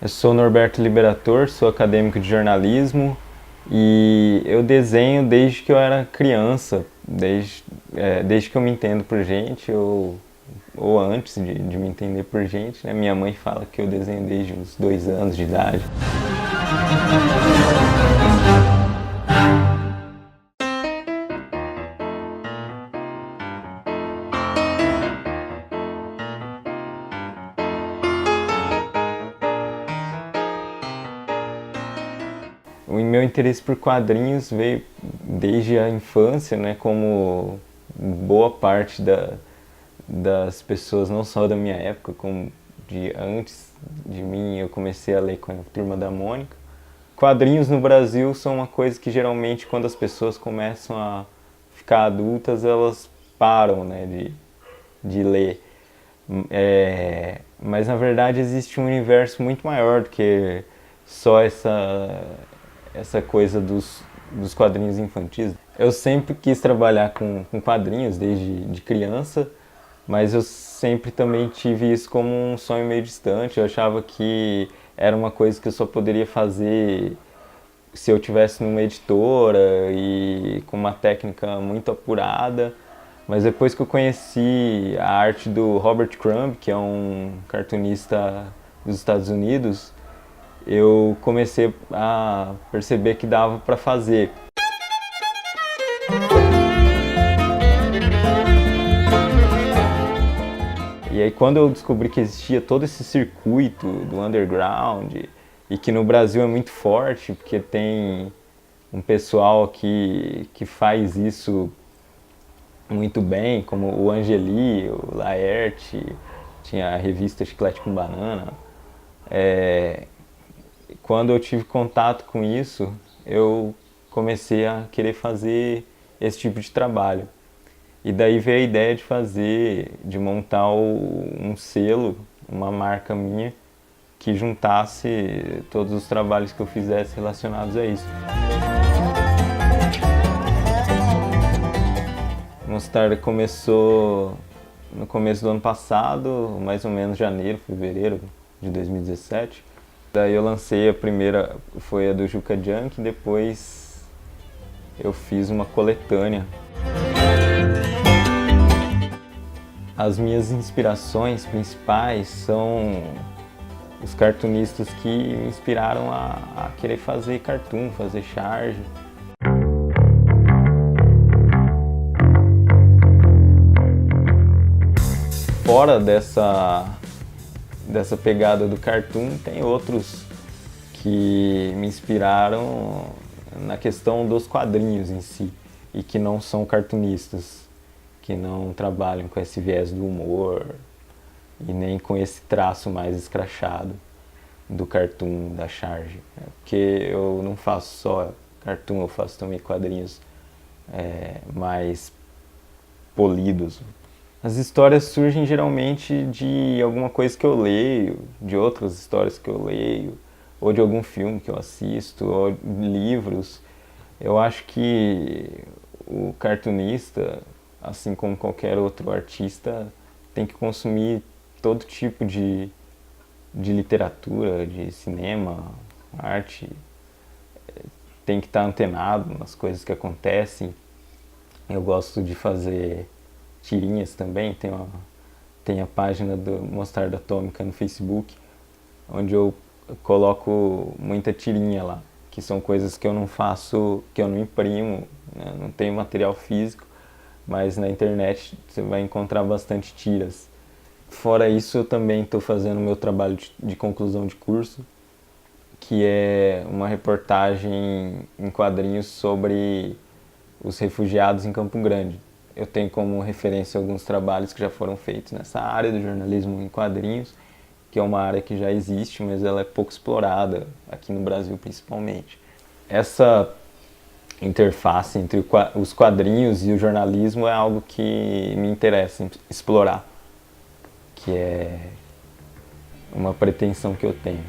Eu sou Norberto Liberator, sou acadêmico de jornalismo e eu desenho desde que eu era criança, desde que eu me entendo por gente, ou antes de me entender por gente, né? Minha mãe fala que eu desenho desde os 2 anos de idade. O meu interesse por quadrinhos veio desde a infância, né? Como boa parte das pessoas, não só da minha época, como de antes de mim, eu comecei a ler com a Turma da Mônica. Quadrinhos no Brasil são uma coisa que geralmente quando as pessoas começam a ficar adultas, elas param, né, de ler. Mas na verdade existe um universo muito maior do que só essa coisa dos quadrinhos infantis. Eu sempre quis trabalhar com quadrinhos desde de criança, mas eu sempre também tive isso como um sonho meio distante. Eu achava que era uma coisa que eu só poderia fazer se eu tivesse numa editora e com uma técnica muito apurada. Mas depois que eu conheci a arte do Robert Crumb, que é um cartunista dos Estados Unidos, eu comecei a perceber que dava para fazer. E aí quando eu descobri que existia todo esse circuito do underground e que no Brasil é muito forte, porque tem um pessoal que faz isso muito bem, como o Angeli, o Laerte, tinha a revista Chiclete com Banana. Quando eu tive contato com isso, eu comecei a querer fazer esse tipo de trabalho. E daí veio a ideia de montar um selo, uma marca minha, que juntasse todos os trabalhos que eu fizesse relacionados a isso. A Mostarda começou no começo do ano passado, mais ou menos janeiro, fevereiro de 2017. Daí eu lancei a primeira, foi a do Juca Junk, depois eu fiz uma coletânea. As minhas inspirações principais são os cartunistas que me inspiraram a querer fazer cartoon, fazer charge. Fora dessa pegada do cartoon, tem outros que me inspiraram na questão dos quadrinhos em si e que não são cartunistas, que não trabalham com esse viés do humor e nem com esse traço mais escrachado do cartoon, da charge. Porque eu não faço só cartoon, eu faço também quadrinhos mais polidos. As histórias surgem geralmente de alguma coisa que eu leio, de outras histórias que eu leio, ou de algum filme que eu assisto, ou livros. Eu acho que o cartunista, assim como qualquer outro artista, tem que consumir todo tipo de literatura, de cinema, arte. Tem que estar antenado nas coisas que acontecem. Eu gosto de fazer tirinhas também, tem a página do Mostarda Atômica no Facebook, onde eu coloco muita tirinha lá, que são coisas que eu não faço, que eu não imprimo, né? Não tenho material físico, mas na internet você vai encontrar bastante tiras. Fora isso, eu também estou fazendo meu trabalho de conclusão de curso, que é uma reportagem em quadrinhos sobre os refugiados em Campo Grande. Eu tenho como referência alguns trabalhos que já foram feitos nessa área do jornalismo em quadrinhos, que é uma área que já existe, mas ela é pouco explorada, aqui no Brasil principalmente. Essa interface entre os quadrinhos e o jornalismo é algo que me interessa explorar, que é uma pretensão que eu tenho.